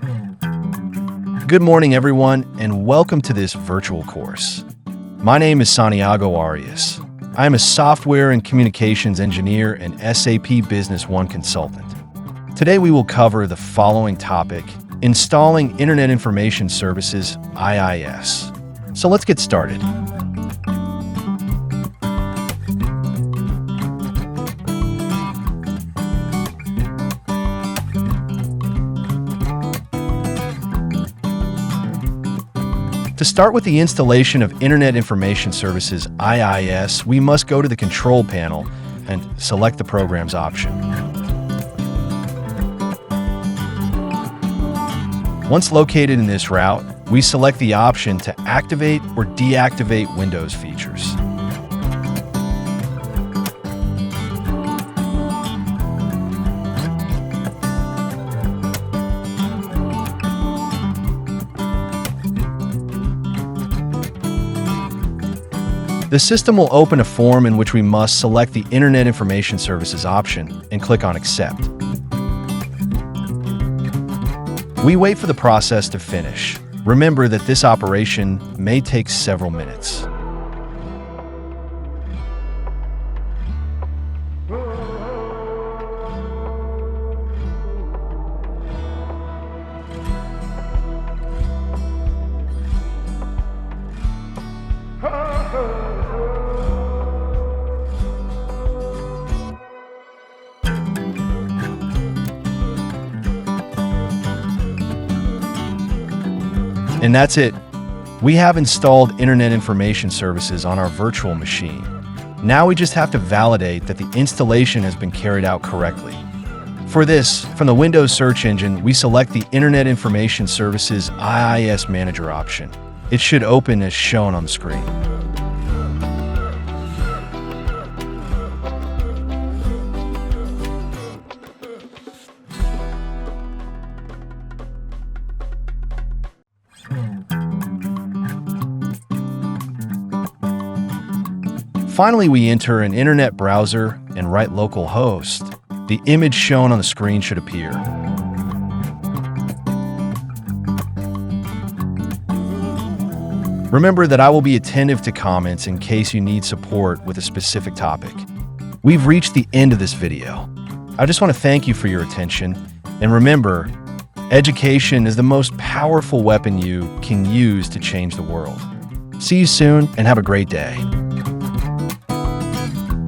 Good morning, everyone, and welcome to this virtual course. My name is Santiago Arias. I am a software and communications engineer and SAP Business One consultant. Today, we will cover the following topic: installing Internet Information Services, IIS. So let's get started. To start with the installation of Internet Information Services, IIS, we must go to the Control panel and select the Programs option. Once located in this route, we select the option to activate or deactivate Windows features. The system will open a form in which we must select the Internet Information Services option and click on Accept. We wait for the process to finish. Remember that this operation may take several minutes. And that's it. We have installed Internet Information Services on our virtual machine. Now we just have to validate that the installation has been carried out correctly. For this, from the Windows search engine, we select the Internet Information Services IIS Manager option. It should open as shown on the screen. Finally, we enter an internet browser and write localhost. The image shown on the screen should appear. Remember that I will be attentive to comments in case you need support with a specific topic. We've reached the end of this video. I just want to thank you for your attention. And remember, education is the most powerful weapon you can use to change the world. See you soon and have a great day.